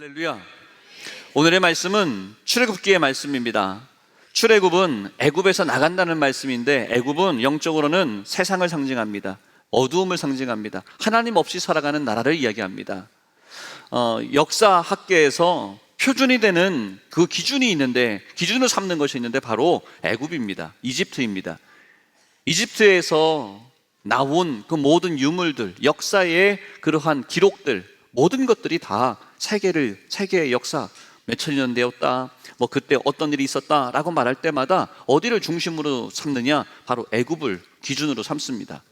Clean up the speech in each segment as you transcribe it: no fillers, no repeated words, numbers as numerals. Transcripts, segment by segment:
할렐루야. 오늘의 말씀은 출애굽기의 말씀입니다. 출애굽은 애굽에서 나간다는 말씀인데, 애굽은 영적으로는 세상을 상징합니다. 어두움을 상징합니다. 하나님 없이 살아가는 나라를 이야기합니다. 역사학계에서 표준이 되는 그 기준이 있는데, 기준을 삼는 것이 있는데 바로 애굽입니다. 이집트입니다. 이집트에서 나온 그 모든 유물들, 역사의 그러한 기록들, 모든 것들이 다 세계의 역사, 몇천 년 되었다, 그때 어떤 일이 있었다라고 말할 때마다 어디를 중심으로 삼느냐? 바로 애굽을 기준으로 삼습니다.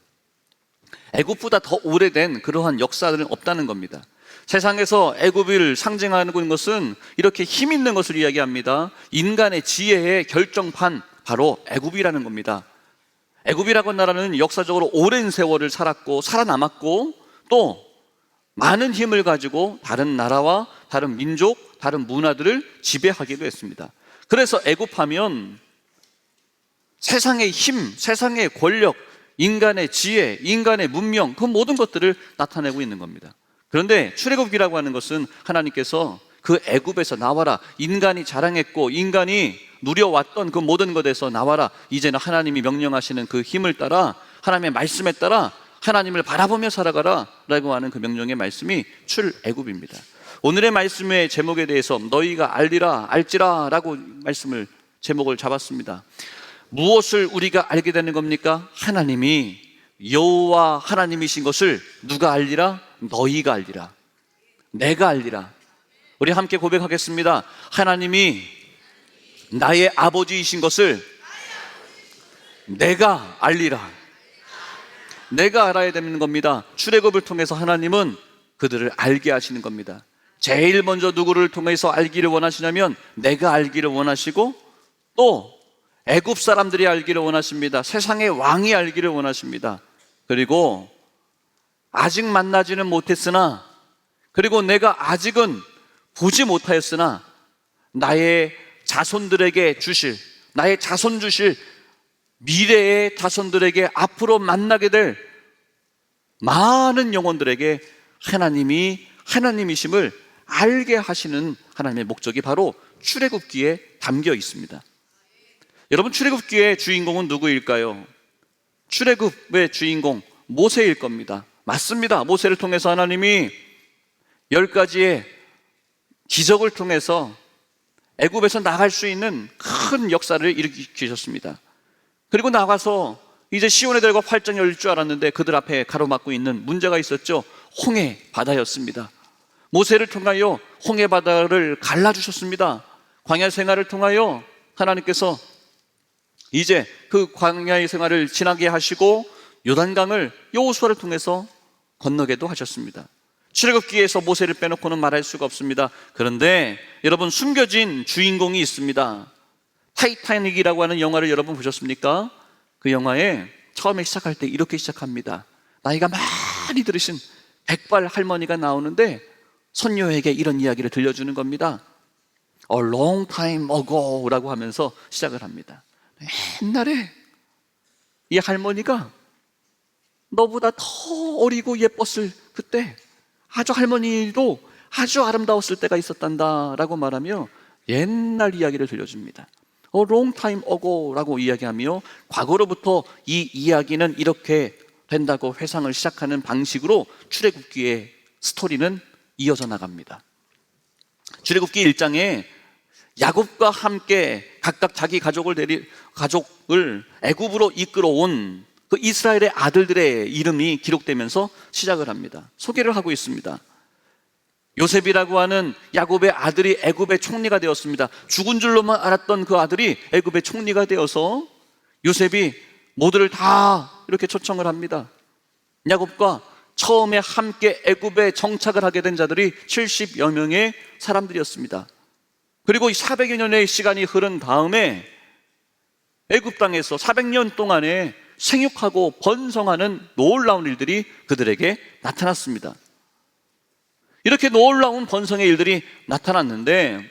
애굽보다 더 오래된 그러한 역사들은 없다는 겁니다. 세상에서 애굽을 상징하는 것은 이렇게 힘 있는 것을 이야기합니다. 인간의 지혜의 결정판, 바로 애굽이라는 겁니다. 애굽이라고 하는 나라는 역사적으로 오랜 세월을 살았고 살아남았고, 또 많은 힘을 가지고 다른 나라와 다른 민족, 다른 문화들을 지배하기도 했습니다. 그래서 애굽하면 세상의 힘, 세상의 권력, 인간의 지혜, 인간의 문명, 그 모든 것들을 나타내고 있는 겁니다. 그런데 출애굽기라고 하는 것은 하나님께서 그 애굽에서 나와라, 인간이 자랑했고 인간이 누려왔던 그 모든 것에서 나와라, 이제는 하나님이 명령하시는 그 힘을 따라, 하나님의 말씀에 따라 하나님을 바라보며 살아가라 라고 하는 그 명령의 말씀이 출애굽입니다. 오늘의 말씀의 제목에 대해서 너희가 알지라 라고 제목을 잡았습니다. 무엇을 우리가 알게 되는 겁니까? 하나님이 여호와 하나님이신 것을 누가 알리라? 너희가 알리라, 내가 알리라. 우리 함께 고백하겠습니다. 하나님이 나의 아버지이신 것을 내가 알리라. 내가 알아야 되는 겁니다. 출애굽을 통해서 하나님은 그들을 알게 하시는 겁니다. 제일 먼저 누구를 통해서 알기를 원하시냐면 내가 알기를 원하시고, 또 애굽 사람들이 알기를 원하십니다. 세상의 왕이 알기를 원하십니다. 그리고 아직 만나지는 못했으나, 그리고 내가 아직은 보지 못하였으나 나의 자손들에게 주실, 나의 자손 주실 미래의 자손들에게 앞으로 만나게 될 많은 영혼들에게 하나님이 하나님이심을 알게 하시는 하나님의 목적이 바로 출애굽기에 담겨 있습니다. 여러분, 출애굽기의 주인공은 누구일까요? 출애굽의 주인공 모세일 겁니다. 맞습니다. 모세를 통해서 하나님이 10가지의 기적을 통해서 애굽에서 나갈 수 있는 큰 역사를 일으키셨습니다. 그리고 나가서 이제 시온의 들과 활짝 열릴 줄 알았는데 그들 앞에 가로막고 있는 문제가 있었죠. 홍해 바다였습니다. 모세를 통하여 홍해 바다를 갈라주셨습니다. 광야 생활을 통하여 하나님께서 이제 그 광야의 생활을 지나게 하시고 요단강을 여호수아를 통해서 건너게도 하셨습니다. 출애굽기에서 모세를 빼놓고는 말할 수가 없습니다. 그런데 여러분, 숨겨진 주인공이 있습니다. 타이타닉이라고 하는 영화를 여러분 보셨습니까? 그 영화에 처음에 시작할 때 이렇게 시작합니다. 나이가 많이 들으신 백발 할머니가 나오는데 선녀에게 이런 이야기를 들려주는 겁니다. A long time ago 라고 하면서 시작을 합니다. 옛날에 이 할머니가 너보다 더 어리고 예뻤을 그때, 아주 할머니도 아주 아름다웠을 때가 있었단다 라고 말하며 옛날 이야기를 들려줍니다. A long time ago 라고 이야기하며 과거로부터 이 이야기는 이렇게 된다고 회상을 시작하는 방식으로 출애굽기의 스토리는 이어져 나갑니다. 출애굽기 1장에 야곱과 함께 각각 자기 가족을 애굽으로 이끌어온 그 이스라엘의 아들들의 이름이 기록되면서 시작을 합니다. 소개를 하고 있습니다. 요셉이라고 하는 야곱의 아들이 애굽의 총리가 되었습니다. 죽은 줄로만 알았던 그 아들이 애굽의 총리가 되어서 요셉이 모두를 다 이렇게 초청을 합니다. 야곱과 처음에 함께 애굽에 정착을 하게 된 자들이 70여 명의 사람들이었습니다. 그리고 400여 년의 시간이 흐른 다음에 애굽 땅에서 400년 동안에 생육하고 번성하는 놀라운 일들이 그들에게 나타났습니다. 이렇게 놀라운 번성의 일들이 나타났는데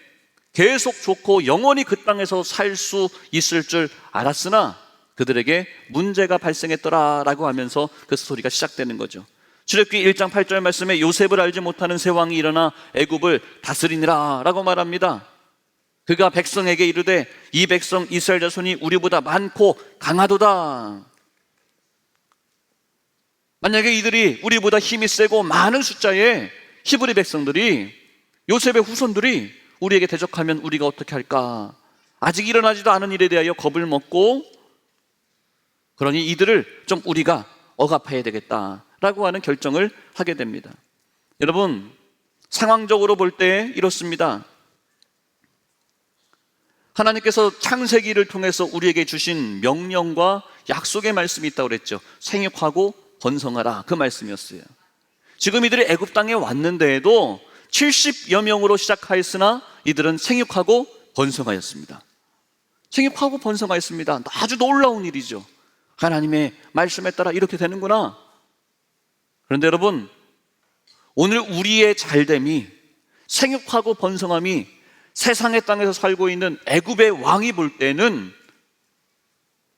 계속 좋고 영원히 그 땅에서 살 수 있을 줄 알았으나 그들에게 문제가 발생했더라라고 하면서 그 스토리가 시작되는 거죠. 출애굽기 1장 8절 말씀에 요셉을 알지 못하는 새 왕이 일어나 애굽을 다스리니라 라고 말합니다. 그가 백성에게 이르되 이 백성 이스라엘 자손이 우리보다 많고 강하도다. 만약에 이들이 우리보다 힘이 세고 많은 숫자의 히브리 백성들이, 요셉의 후손들이 우리에게 대적하면 우리가 어떻게 할까? 아직 일어나지도 않은 일에 대하여 겁을 먹고, 그러니 이들을 좀 우리가 억압해야 되겠다라고 하는 결정을 하게 됩니다. 여러분, 상황적으로 볼 때 이렇습니다. 하나님께서 창세기를 통해서 우리에게 주신 명령과 약속의 말씀이 있다고 그랬죠. 생육하고 번성하라, 그 말씀이었어요. 지금 이들이 애굽 땅에 왔는데도 70여 명으로 시작하였으나 이들은 생육하고 번성하였습니다. 생육하고 번성하였습니다. 아주 놀라운 일이죠. 하나님의 말씀에 따라 이렇게 되는구나. 그런데 여러분, 오늘 우리의 잘됨이, 생육하고 번성함이 세상의 땅에서 살고 있는 애굽의 왕이 볼 때는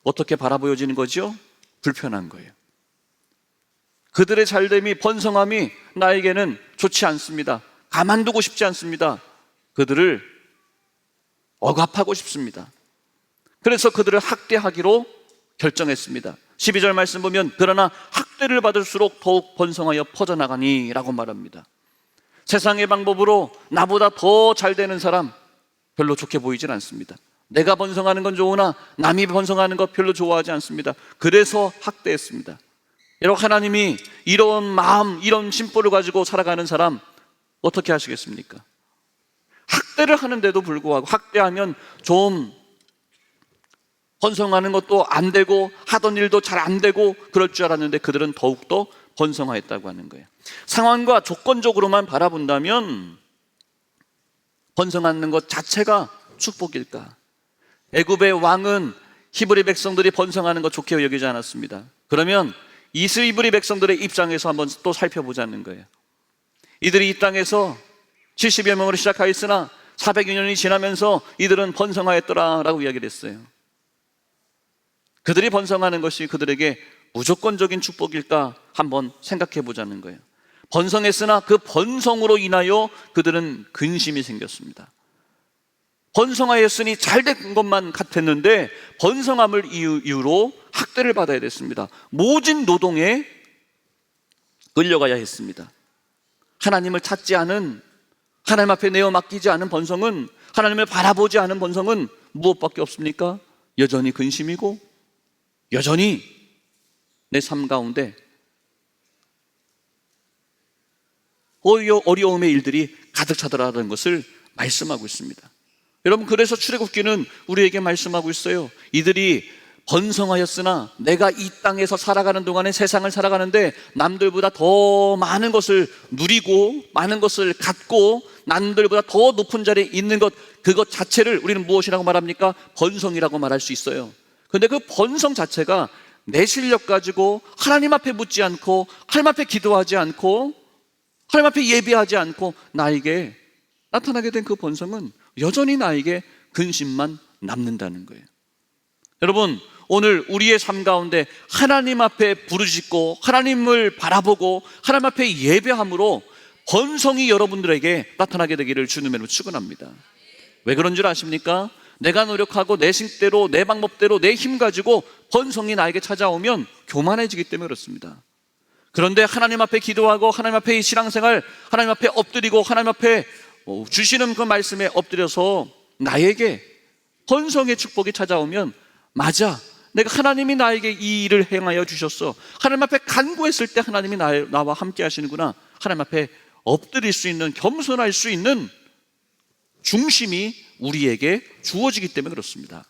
어떻게 바라보여지는 거죠? 불편한 거예요. 그들의 잘됨이, 번성함이 나에게는 좋지 않습니다. 가만두고 싶지 않습니다. 그들을 억압하고 싶습니다. 그래서 그들을 학대하기로 결정했습니다. 12절 말씀 보면 그러나 학대를 받을수록 더욱 번성하여 퍼져나가니 라고 말합니다. 세상의 방법으로 나보다 더 잘 되는 사람 별로 좋게 보이진 않습니다. 내가 번성하는 건 좋으나 남이 번성하는 것 별로 좋아하지 않습니다. 그래서 학대했습니다. 여러분, 하나님이 이런 마음, 이런 심보를 가지고 살아가는 사람 어떻게 하시겠습니까? 학대를 하는데도 불구하고, 학대하면 좀 번성하는 것도 안 되고 하던 일도 잘 안 되고 그럴 줄 알았는데 그들은 더욱더 번성하였다고 하는 거예요. 상황과 조건적으로만 바라본다면 번성하는 것 자체가 축복일까? 애굽의 왕은 히브리 백성들이 번성하는 것 좋게 여기지 않았습니다. 그러면 히브리 백성들의 입장에서 한번 또 살펴보자는 거예요. 이들이 이 땅에서 70여 명으로 시작하였으나 400여 년이 지나면서 이들은 번성하였더라라고 이야기를 했어요. 그들이 번성하는 것이 그들에게 무조건적인 축복일까 한번 생각해 보자는 거예요. 번성했으나 그 번성으로 인하여 그들은 근심이 생겼습니다. 번성하였으니 잘된 것만 같았는데 번성함을 이유로 학대를 받아야 됐습니다. 모진 노동에 끌려가야 했습니다. 하나님을 찾지 않은, 하나님 앞에 내어 맡기지 않은 번성은, 하나님을 바라보지 않은 번성은 무엇밖에 없습니까? 여전히 근심이고 여전히 내 삶 가운데 어려움의 일들이 가득 차더라는 것을 말씀하고 있습니다. 여러분, 그래서 출애굽기는 우리에게 말씀하고 있어요. 이들이 번성하였으나 내가 이 땅에서 살아가는 동안에, 세상을 살아가는데 남들보다 더 많은 것을 누리고 많은 것을 갖고 남들보다 더 높은 자리에 있는 것, 그것 자체를 우리는 무엇이라고 말합니까? 번성이라고 말할 수 있어요. 그런데 그 번성 자체가 내 실력 가지고 하나님 앞에 묻지 않고, 하나님 앞에 기도하지 않고, 하나님 앞에 예배하지 않고 나에게 나타나게 된 그 번성은 여전히 나에게 근심만 남는다는 거예요. 여러분, 오늘 우리의 삶 가운데 하나님 앞에 부르짖고 하나님을 바라보고 하나님 앞에 예배함으로 번성이 여러분들에게 나타나게 되기를 주님으로 축원합니다. 왜 그런 줄 아십니까? 내가 노력하고 내 식대로, 내 방법대로, 내 힘 가지고 번성이 나에게 찾아오면 교만해지기 때문에 그렇습니다. 그런데 하나님 앞에 기도하고 하나님 앞에 신앙생활, 하나님 앞에 엎드리고 하나님 앞에 주시는 그 말씀에 엎드려서 나에게 번성의 축복이 찾아오면, 맞아, 내가 하나님이 나에게 이 일을 행하여 주셨어, 하나님 앞에 간구했을 때 하나님이 나와 함께 하시는구나, 하나님 앞에 엎드릴 수 있는, 겸손할 수 있는 중심이 우리에게 주어지기 때문에 그렇습니다.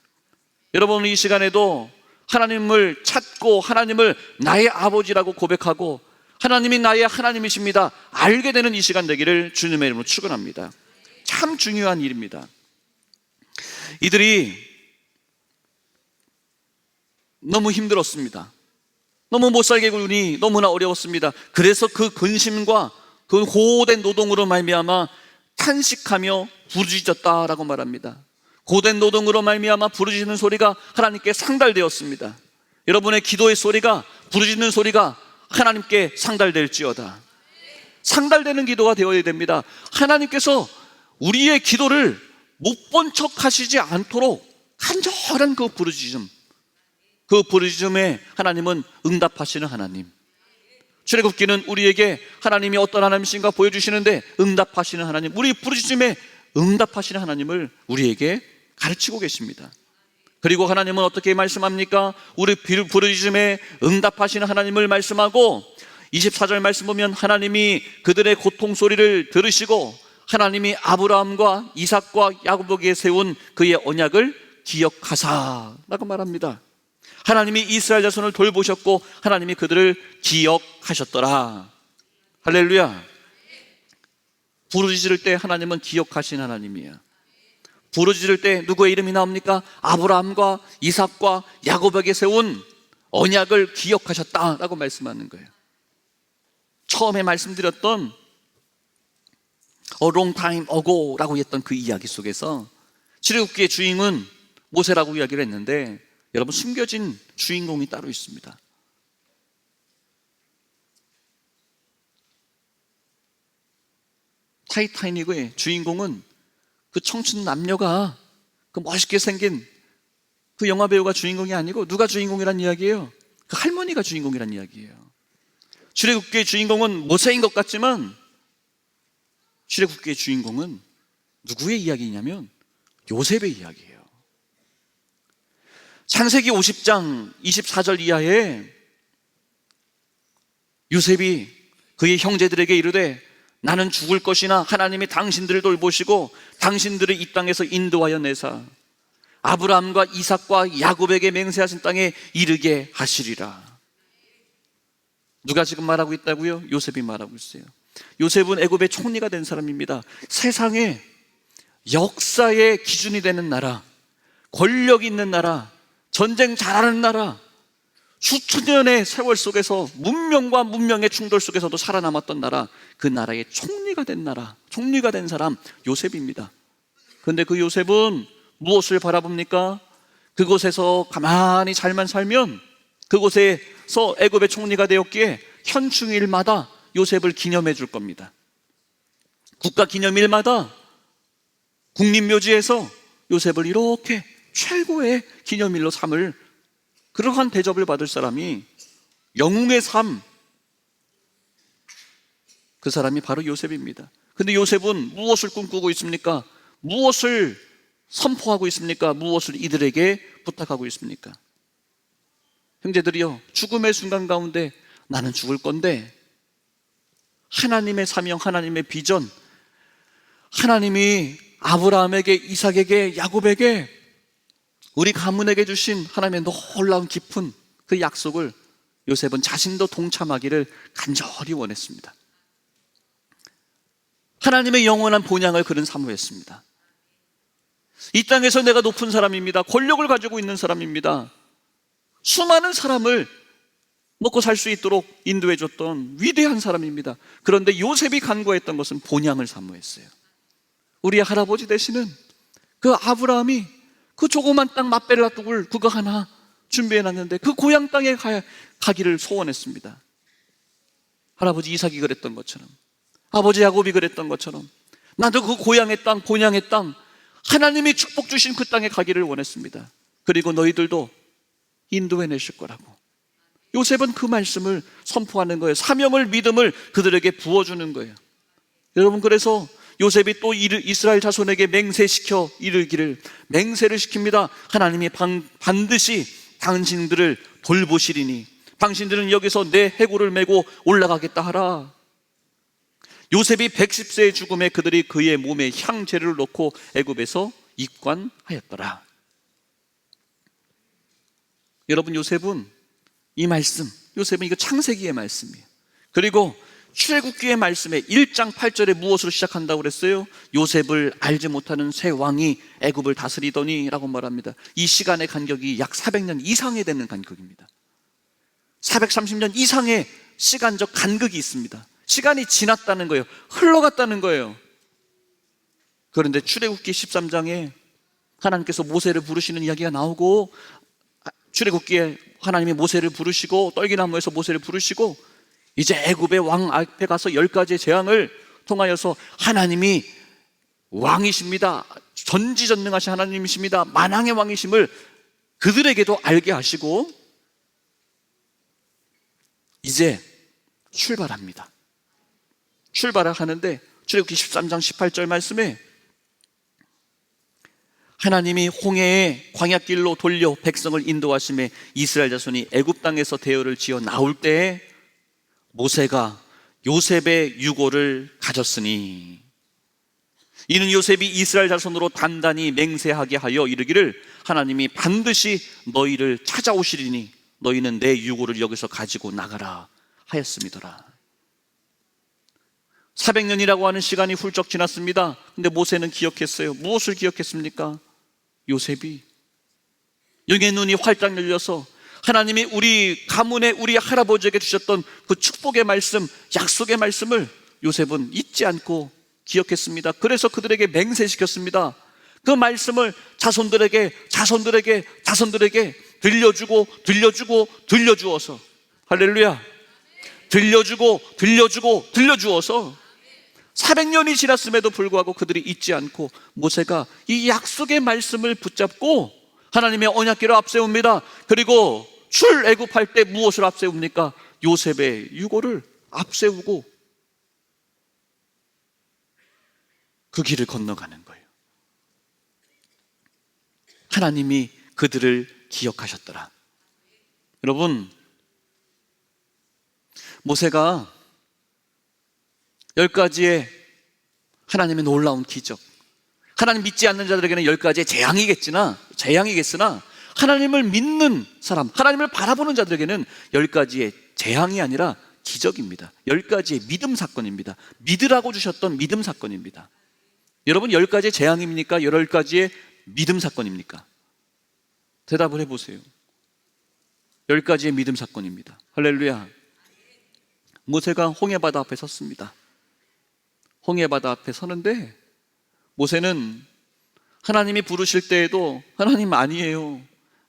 여러분, 이 시간에도 하나님을 찾고 하나님을 나의 아버지라고 고백하고 하나님이 나의 하나님이십니다 알게 되는 이 시간 되기를 주님의 이름으로 축원합니다. 참 중요한 일입니다. 이들이 너무 힘들었습니다. 너무 못살게 굴니 너무나 어려웠습니다. 그래서 그 근심과 그 고된 노동으로 말미암아 탄식하며 부르짖었다라고 말합니다. 고된 노동으로 말미암아 부르짖는 소리가 하나님께 상달되었습니다. 여러분의 기도의 소리가, 부르짖는 소리가 하나님께 상달될지어다. 상달되는 기도가 되어야 됩니다. 하나님께서 우리의 기도를 못 본 척 하시지 않도록 간절한 그 부르짖음, 그 부르짖음에 하나님은 응답하시는 하나님. 출애굽기는 우리에게 하나님이 어떤 하나님이신가 보여주시는데 응답하시는 하나님, 우리 부르짖음에 응답하시는 하나님을 우리에게 가르치고 계십니다. 그리고 하나님은 어떻게 말씀합니까? 우리 부르짖음에 응답하시는 하나님을 말씀하고 24절 말씀 보면 하나님이 그들의 고통 소리를 들으시고 하나님이 아브라함과 이삭과 야곱에게 세운 그의 언약을 기억하사라고 말합니다. 하나님이 이스라엘 자손을 돌보셨고 하나님이 그들을 기억하셨더라. 할렐루야. 부르짖을 때 하나님은 기억하신 하나님이야. 부르짖을 때 누구의 이름이 나옵니까? 아브라함과 이삭과 야곱에게 세운 언약을 기억하셨다라고 말씀하는 거예요. 처음에 말씀드렸던 A long time ago라고 했던 그 이야기 속에서 출애굽기의 주인은 모세라고 이야기를 했는데 여러분, 숨겨진 주인공이 따로 있습니다. 타이타닉의 주인공은 그 청춘 남녀가 그 멋있게 생긴 그 영화 배우가 주인공이 아니고 누가 주인공이란 이야기예요? 그 할머니가 주인공이란 이야기예요. 출애굽기의 주인공은 모세인 것 같지만 출애굽기의 주인공은 누구의 이야기냐면 요셉의 이야기예요. 창세기 50장 24절 이하에 요셉이 그의 형제들에게 이르되 나는 죽을 것이나 하나님이 당신들을 돌보시고 당신들을 이 땅에서 인도하여 내사 아브라함과 이삭과 야곱에게 맹세하신 땅에 이르게 하시리라. 누가 지금 말하고 있다고요? 요셉이 말하고 있어요. 요셉은 애굽의 총리가 된 사람입니다. 세상에 역사의 기준이 되는 나라, 권력 있는 나라, 전쟁 잘하는 나라, 수천 년의 세월 속에서 문명과 문명의 충돌 속에서도 살아남았던 나라, 그 나라의 총리가 된 나라, 총리가 된 사람 요셉입니다. 그런데 그 요셉은 무엇을 바라봅니까? 그곳에서 가만히 잘만 살면 그곳에서 애굽의 총리가 되었기에 현충일마다 요셉을 기념해 줄 겁니다. 국가기념일마다 국립묘지에서 요셉을 이렇게 최고의 기념일로 삼을 그러한 대접을 받을 사람이, 영웅의 삶, 그 사람이 바로 요셉입니다. 근데 요셉은 무엇을 꿈꾸고 있습니까? 무엇을 선포하고 있습니까? 무엇을 이들에게 부탁하고 있습니까? 형제들이요, 죽음의 순간 가운데 나는 죽을 건데 하나님의 사명, 하나님의 비전, 하나님이 아브라함에게, 이삭에게, 야곱에게, 우리 가문에게 주신 하나님의 놀라운 깊은 그 약속을 요셉은 자신도 동참하기를 간절히 원했습니다. 하나님의 영원한 본향을 그는 사모했습니다. 이 땅에서 내가 높은 사람입니다. 권력을 가지고 있는 사람입니다. 수많은 사람을 먹고 살 수 있도록 인도해 줬던 위대한 사람입니다. 그런데 요셉이 간구했던 것은 본향을 사모했어요. 우리의 할아버지 되시는 그 아브라함이 그 조그만 땅 맛벨라 뚝을 그거 하나 준비해 놨는데 그 고향 땅에 가기를 소원했습니다. 할아버지 이삭이 그랬던 것처럼, 아버지 야곱이 그랬던 것처럼 나도 그 고향의 땅, 본향의 땅, 하나님이 축복 주신 그 땅에 가기를 원했습니다. 그리고 너희들도 인도해 내실 거라고. 요셉은 그 말씀을 선포하는 거예요. 사명을, 믿음을 그들에게 부어주는 거예요. 여러분, 그래서 요셉이 또 이스라엘 자손에게 맹세시켜 이르기를, 맹세를 시킵니다. 하나님이 반드시 당신들을 돌보시리니 당신들은 여기서 내 해골을 메고 올라가겠다 하라. 요셉이 110세의 죽음에 그들이 그의 몸에 향재를 놓고 애굽에서 입관하였더라. 여러분, 요셉은 이 말씀, 요셉은 이거 창세기의 말씀이에요. 그리고 출애굽기의 말씀에 1장 8절에 무엇으로 시작한다고 그랬어요? 요셉을 알지 못하는 새 왕이 애굽을 다스리더니 라고 말합니다. 이 시간의 간격이 약 400년 이상이 되는 간격입니다. 430년 이상의 시간적 간극이 있습니다. 시간이 지났다는 거예요. 흘러갔다는 거예요. 그런데 출애굽기 13장에 하나님께서 모세를 부르시는 이야기가 나오고, 출애굽기에 하나님이 모세를 부르시고, 떨기나무에서 모세를 부르시고, 이제 애굽의 왕 앞에 가서 10가지의 재앙을 통하여서 하나님이 왕이십니다, 전지전능하신 하나님이십니다, 만왕의 왕이심을 그들에게도 알게 하시고 이제 출발합니다. 출발을 하는데 출애굽기 13장 18절 말씀에 하나님이 홍해의 광야길로 돌려 백성을 인도하심에 이스라엘 자손이 애굽 땅에서 대열을 지어 나올 때에 모세가 요셉의 유고를 가졌으니 이는 요셉이 이스라엘 자손으로 단단히 맹세하게 하여 이르기를 하나님이 반드시 너희를 찾아오시리니 너희는 내 유고를 여기서 가지고 나가라 하였음이더라. 400년이라고 하는 시간이 훌쩍 지났습니다. 근데 모세는 기억했어요. 무엇을 기억했습니까? 요셉이 영의 눈이 활짝 열려서 하나님이 우리 가문의 우리 할아버지에게 주셨던 그 축복의 말씀, 약속의 말씀을 요셉은 잊지 않고 기억했습니다. 그래서 그들에게 맹세시켰습니다. 그 말씀을 자손들에게 들려주어서 할렐루야, 들려주어서 400년이 지났음에도 불구하고 그들이 잊지 않고 모세가 이 약속의 말씀을 붙잡고 하나님의 언약궤를 앞세웁니다. 그리고 출애굽할 때 무엇을 앞세웁니까? 요셉의 유고를 앞세우고 그 길을 건너가는 거예요. 하나님이 그들을 기억하셨더라. 여러분, 모세가 10가지의 하나님의 놀라운 기적, 하나님 믿지 않는 자들에게는 10가지의 재앙이겠으나 하나님을 믿는 사람, 하나님을 바라보는 자들에게는 10가지의 재앙이 아니라 기적입니다. 10가지의 믿음 사건입니다. 믿으라고 주셨던 믿음 사건입니다. 여러분, 10가지의 재앙입니까? 10가지의 믿음 사건입니까? 대답을 해보세요. 10가지의 믿음 사건입니다. 할렐루야. 모세가 홍해바다 앞에 섰습니다. 홍해바다 앞에 서는데 모세는 하나님이 부르실 때에도 하나님 아니에요,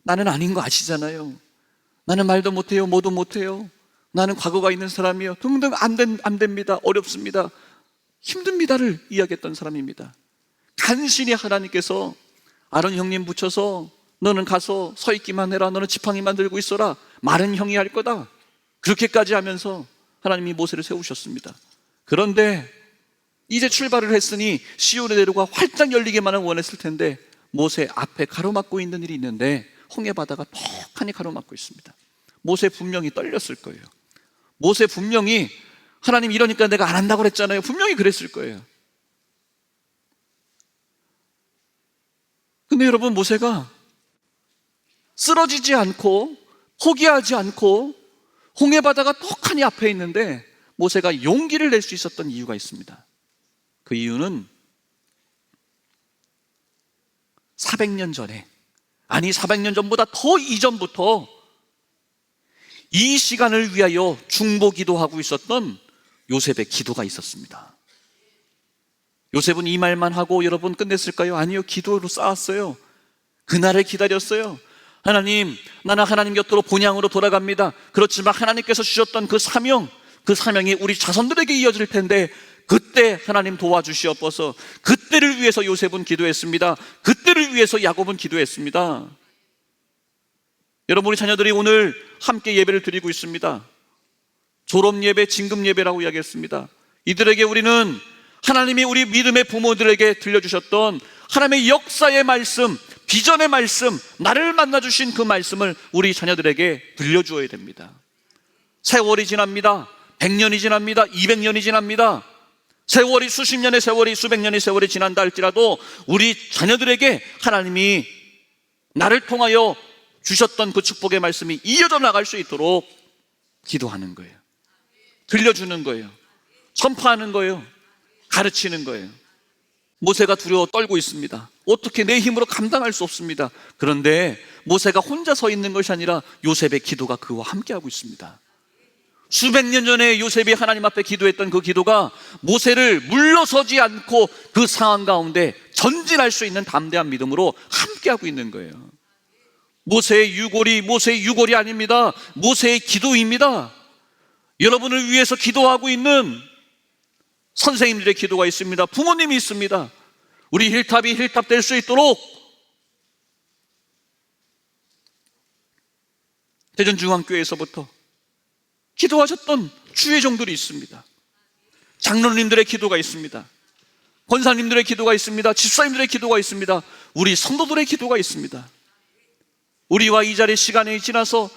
나는 아닌 거 아시잖아요, 나는 말도 못해요, 뭐도 못해요, 나는 과거가 있는 사람이에요, 등등 안 됩니다, 어렵습니다, 힘듭니다를 이야기했던 사람입니다. 간신히 하나님께서 아론 형님 붙여서 너는 가서 서 있기만 해라, 너는 지팡이만 들고 있어라, 말은 형이 할 거다, 그렇게까지 하면서 하나님이 모세를 세우셨습니다. 그런데 이제 출발을 했으니 시온의 대로가 활짝 열리기만을 원했을 텐데 모세 앞에 가로막고 있는 일이 있는데 홍해바다가 턱하니 가로막고 있습니다. 모세 분명히 떨렸을 거예요. 모세 분명히 하나님 이러니까 내가 안 한다고 그랬잖아요, 분명히 그랬을 거예요. 근데 여러분, 모세가 쓰러지지 않고 포기하지 않고 홍해바다가 턱하니 앞에 있는데 모세가 용기를 낼 수 있었던 이유가 있습니다. 그 이유는 400년 전에, 아니 400년 전보다 더 이전부터 이 시간을 위하여 중보기도하고 있었던 요셉의 기도가 있었습니다. 요셉은 이 말만 하고 여러분 끝냈을까요? 아니요, 기도로 쌓았어요. 그날을 기다렸어요. 하나님, 나는 하나님 곁으로 본향으로 돌아갑니다. 그렇지만 하나님께서 주셨던 그 사명이 우리 자손들에게 이어질 텐데 그때 하나님 도와주시옵소서. 그때를 위해서 요셉은 기도했습니다. 그때를 위해서 야곱은 기도했습니다. 여러분, 우리 자녀들이 오늘 함께 예배를 드리고 있습니다. 졸업 예배, 진급 예배라고 이야기했습니다. 이들에게 우리는 하나님이 우리 믿음의 부모들에게 들려주셨던 하나님의 역사의 말씀, 비전의 말씀, 나를 만나주신 그 말씀을 우리 자녀들에게 들려주어야 됩니다. 세월이 지납니다. 100년이 지납니다. 200년이 지납니다. 세월이 수십 년의 세월이, 수백 년의 세월이 지난다 할지라도 우리 자녀들에게 하나님이 나를 통하여 주셨던 그 축복의 말씀이 이어져 나갈 수 있도록 기도하는 거예요. 들려주는 거예요. 선포하는 거예요. 가르치는 거예요. 모세가 두려워 떨고 있습니다. 어떻게 내 힘으로 감당할 수 없습니다. 그런데 모세가 혼자 서 있는 것이 아니라 요셉의 기도가 그와 함께하고 있습니다. 수백 년 전에 요셉이 하나님 앞에 기도했던 그 기도가 모세를 물러서지 않고 그 상황 가운데 전진할 수 있는 담대한 믿음으로 함께하고 있는 거예요. 모세의 유골이 아닙니다. 모세의 기도입니다. 여러분을 위해서 기도하고 있는 선생님들의 기도가 있습니다. 부모님이 있습니다. 우리 힐탑이 힐탑 될 수 있도록 대전중앙교회에서부터 기도하셨던 주의 종들이 있습니다. 장로님들의 기도가 있습니다. 권사님들의 기도가 있습니다. 집사님들의 기도가 있습니다. 우리 성도들의 기도가 있습니다. 우리와 이 자리 시간이 지나서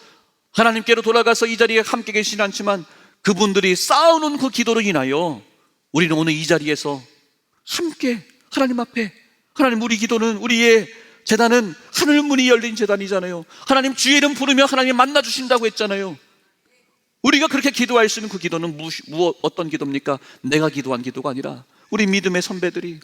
하나님께로 돌아가서 이 자리에 함께 계시진 않지만 그분들이 쌓아놓은 그 기도로 인하여 우리는 오늘 이 자리에서 함께 하나님 앞에, 하나님, 우리 기도는, 우리의 제단은 하늘 문이 열린 제단이잖아요. 하나님 주의 이름 부르며 하나님 만나 주신다고 했잖아요. 우리가 그렇게 기도할 수 있는 그 기도는 어떤 기도입니까? 내가 기도한 기도가 아니라 우리 믿음의 선배들이,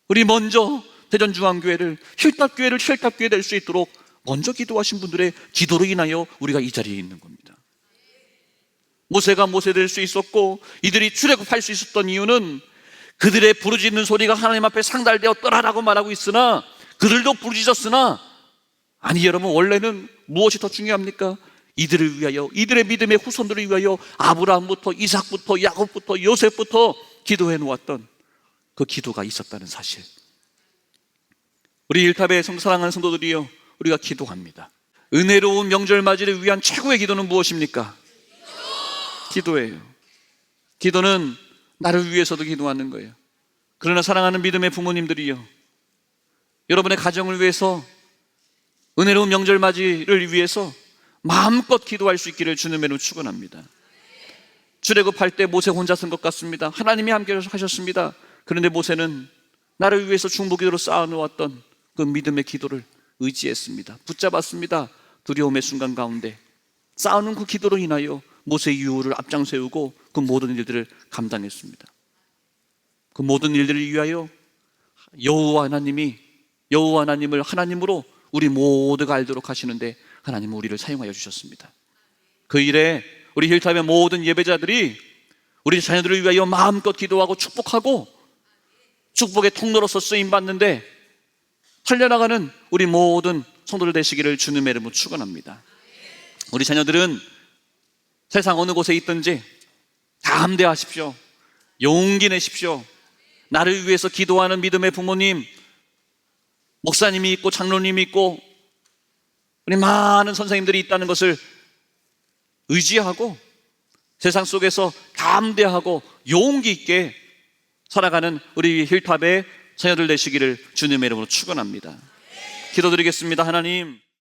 우리 먼저 대전중앙교회를 힐탑교회를 힐탑교회 될 수 있도록 먼저 기도하신 분들의 기도로 인하여 우리가 이 자리에 있는 겁니다. 모세가 모세 될 수 있었고 이들이 출애굽할 수 있었던 이유는 그들의 부르짖는 소리가 하나님 앞에 상달되었더라라고 말하고 있으나, 그들도 부르짖었으나, 아니 여러분, 원래는 무엇이 더 중요합니까? 이들을 위하여, 이들의 믿음의 후손들을 위하여 아브라함부터 이삭부터 야곱부터 요셉부터 기도해 놓았던 그 기도가 있었다는 사실. 우리 일탑의 사랑하는 성도들이여, 우리가 기도합니다. 은혜로운 명절 맞이를 위한 최고의 기도는 무엇입니까? 기도예요. 기도는 나를 위해서도 기도하는 거예요. 그러나 사랑하는 믿음의 부모님들이요, 여러분의 가정을 위해서, 은혜로운 명절 맞이를 위해서 마음껏 기도할 수 있기를 주님의 이름으로 축원합니다. 출애굽할 때 모세 혼자 쓴 것 같습니다. 하나님이 함께 하셨습니다. 그런데 모세는 나를 위해서 중보기도로 쌓아놓았던 그 믿음의 기도를 의지했습니다. 붙잡았습니다. 두려움의 순간 가운데 쌓아놓은 그 기도로 인하여 모세의 유호를 앞장 세우고 그 모든 일들을 감당했습니다. 그 모든 일들을 위하여 여호와 하나님을 하나님으로 우리 모두가 알도록 하시는데 하나님은 우리를 사용하여 주셨습니다. 그 일에 우리 힐탑의 모든 예배자들이 우리 자녀들을 위하여 마음껏 기도하고 축복하고 축복의 통로로서 쓰임받는데 살려나가는 우리 모든 성도들 되시기를 주님의 이름으로 축원합니다. 우리 자녀들은 세상 어느 곳에 있든지 담대하십시오. 용기 내십시오. 나를 위해서 기도하는 믿음의 부모님, 목사님이 있고 장로님이 있고 우리 많은 선생님들이 있다는 것을 의지하고 세상 속에서 담대하고 용기 있게 살아가는 우리 힐탑의 자녀들 되시기를 주님의 이름으로 축원합니다. 기도드리겠습니다. 하나님,